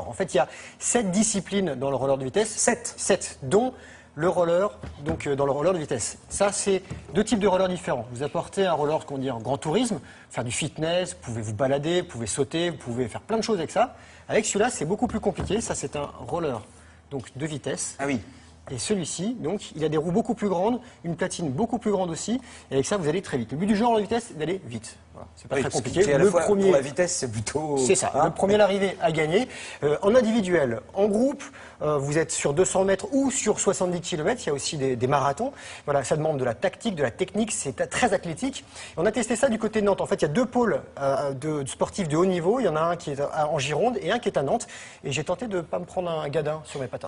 En fait, il y a 7 disciplines dans le roller de vitesse. 7, dont le roller, donc dans le roller de vitesse. Ça, c'est 2 types de rollers différents. Vous apportez un roller qu'on dit en grand tourisme, faire du fitness, vous pouvez vous balader, vous pouvez sauter, vous pouvez faire plein de choses avec ça. Avec celui-là, c'est beaucoup plus compliqué. Ça, c'est un roller donc, de vitesse. Ah oui. Et celui-ci, donc, il a des roues beaucoup plus grandes, une platine beaucoup plus grande aussi. Et avec ça, vous allez très vite. Le but du jeu en vitesse, c'est d'aller vite. Voilà. C'est pas très compliqué. Le premier, pour la vitesse, c'est plutôt. C'est ça. Le premier à l'arrivée a gagné. En individuel, en groupe, vous êtes sur 200 mètres ou sur 70 km. Il y a aussi des marathons. Voilà, ça demande de la tactique, de la technique. C'est très athlétique. On a testé ça du côté de Nantes. En fait, il y a 2 pôles de sportifs de haut niveau. Il y en a un qui est en Gironde et un qui est à Nantes. Et j'ai tenté de ne pas me prendre un gadin sur mes patins.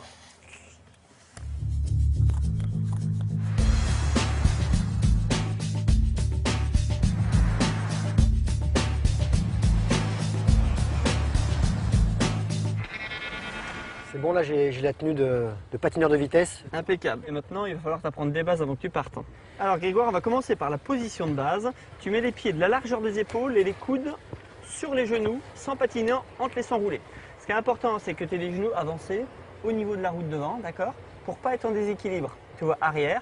C'est bon, là j'ai la tenue de patineur de vitesse. Impeccable. Et maintenant, il va falloir t'apprendre des bases avant que tu partes. Alors Grégoire, on va commencer par la position de base. Tu mets les pieds de la largeur des épaules et les coudes sur les genoux, sans patiner, en te laissant rouler. Ce qui est important, c'est que tu aies les genoux avancés au niveau de la route devant, d'accord? Pour pas être en déséquilibre, tu vois, arrière,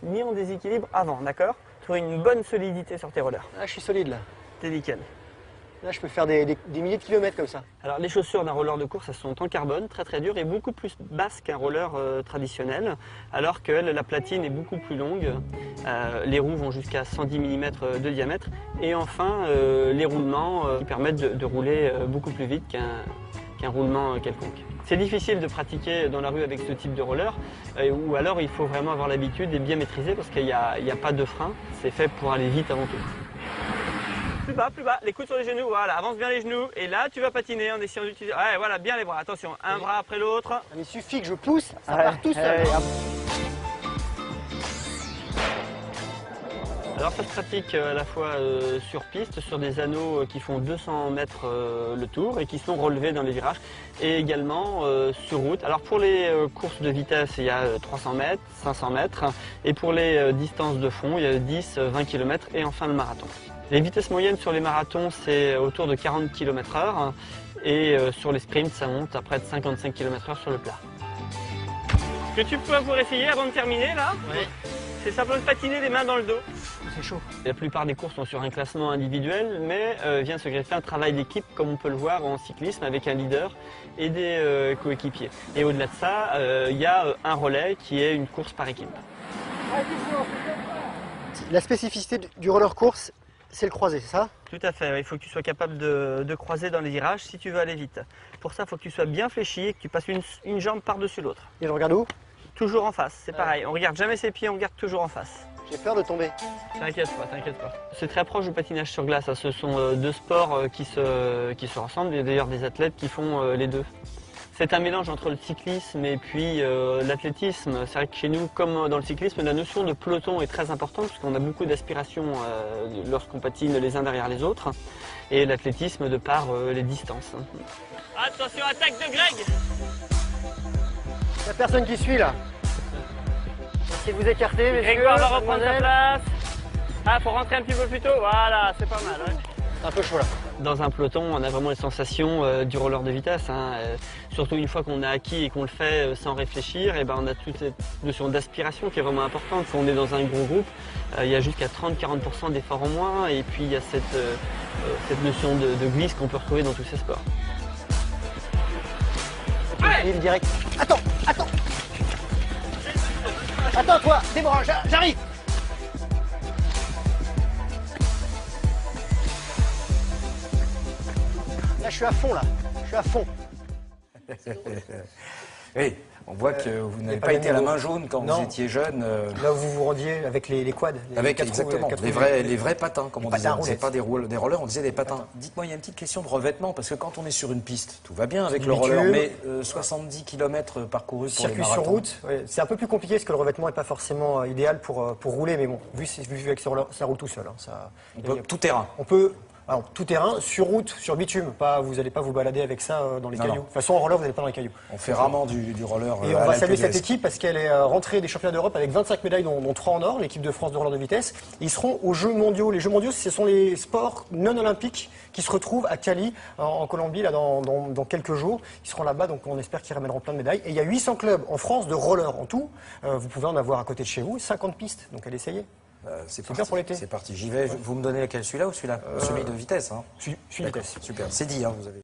ni en déséquilibre avant, d'accord? Tu auras une bonne solidité sur tes rollers. Là je suis solide là. T'es nickel. Là je peux faire des milliers de kilomètres comme ça. Alors les chaussures d'un roller de course, elles sont en carbone, très très dures et beaucoup plus basses qu'un roller traditionnel, alors que la platine est beaucoup plus longue. Les roues vont jusqu'à 110 mm de diamètre. Et enfin, les roulements qui permettent de rouler beaucoup plus vite qu'un roulement quelconque. C'est difficile de pratiquer dans la rue avec ce type de roller, ou alors il faut vraiment avoir l'habitude et bien maîtriser parce qu'il n'y a pas de frein, c'est fait pour aller vite avant tout. Plus bas, les coudes sur les genoux, voilà, avance bien les genoux. Et là, tu vas patiner en essayant d'utiliser. Ouais, voilà, bien les bras, attention, un bras après l'autre. Il suffit que je pousse, ça part tout seul. Alors ça se pratique à la fois sur piste, sur des anneaux qui font 200 mètres le tour et qui sont relevés dans les virages, et également sur route. Alors pour les courses de vitesse, il y a 300 mètres, 500 mètres, et pour les distances de fond, il y a 10, 20 km et enfin le marathon. Les vitesses moyennes sur les marathons, c'est autour de 40 km/h, et sur les sprints, ça monte à près de 55 km/h sur le plat. Ce que tu peux vous essayer avant de terminer là, c'est simplement de patiner les mains dans le dos. C'est chaud. La plupart des courses sont sur un classement individuel, mais vient se greffer un travail d'équipe comme on peut le voir en cyclisme avec un leader et des coéquipiers. Et au-delà de ça, il y a un relais qui est une course par équipe. La spécificité du roller course, c'est le croisé, c'est ça? Tout à fait, il faut que tu sois capable de croiser dans les virages si tu veux aller vite. Pour ça, il faut que tu sois bien fléchi et que tu passes une jambe par-dessus l'autre. Et je regarde où? Toujours en face, c'est pareil. On regarde jamais ses pieds, on regarde toujours en face. J'ai peur de tomber. T'inquiète pas, t'inquiète pas. C'est très proche du patinage sur glace. Ce sont 2 sports qui se ressemblent. Il y a d'ailleurs des athlètes qui font les deux. C'est un mélange entre le cyclisme et puis l'athlétisme. C'est vrai que chez nous, comme dans le cyclisme, la notion de peloton est très importante parce qu'on a beaucoup d'aspiration lorsqu'on patine les uns derrière les autres. Et l'athlétisme de par les distances. Attention, attaque de Greg! Il n'y a personne qui suit là. Essayez de vous écarter, messieurs. Grégoire va reprendre sa place. Ah, faut rentrer un petit peu plus tôt. Voilà, c'est pas mal. Ouais. C'est un peu chaud là. Dans un peloton, on a vraiment les sensations du roller de vitesse. Surtout une fois qu'on a acquis et qu'on le fait sans réfléchir, et ben on a toute cette notion d'aspiration qui est vraiment importante. Quand on est dans un gros groupe, il y a jusqu'à 30-40% d'efforts en moins. Et puis il y a cette notion de glisse qu'on peut retrouver dans tous ces sports. Ouais. Direct. Attends, attends. Attends toi, Déborah, j'arrive. Là, je suis à fond là. Je suis à fond. Oui, on voit que vous n'avez pas été à la main jaune quand vous étiez jeune. Là où vous vous rendiez avec les quads. Avec exactement, les vrais patins, comme on disait. C'est pas des rollers, on disait des patins. Dites-moi, il y a une petite question de revêtement, parce que quand on est sur une piste, tout va bien avec le roller, mais 70 km parcourus pour les marathons. Circuit sur route, c'est un peu plus compliqué parce que le revêtement n'est pas forcément idéal pour rouler, mais bon, vu que ça roule tout seul. Tout terrain. On peut Alors, tout terrain, sur route, sur bitume. Vous n'allez pas vous balader avec ça dans les cailloux. De toute façon, en roller, vous n'allez pas dans les cailloux. On fait rarement du roller. Et on va saluer cette équipe parce qu'elle est rentrée des championnats d'Europe avec 25 médailles, dont 3 en or, l'équipe de France de roller de vitesse. Ils seront aux Jeux mondiaux. Les Jeux mondiaux, ce sont les sports non olympiques qui se retrouvent à Cali, en Colombie, là, dans quelques jours. Ils seront là-bas, donc on espère qu'ils ramèneront plein de médailles. Et il y a 800 clubs en France de roller en tout. Vous pouvez en avoir à côté de chez vous, 50 pistes. Donc allez essayer. C'est bien pour l'été. C'est parti. J'y vais. Vous me donnez lequel, celui-là ou celui-là? Celui de vitesse. Hein. Celui vitesse. Super. C'est dit, hein, vous avez.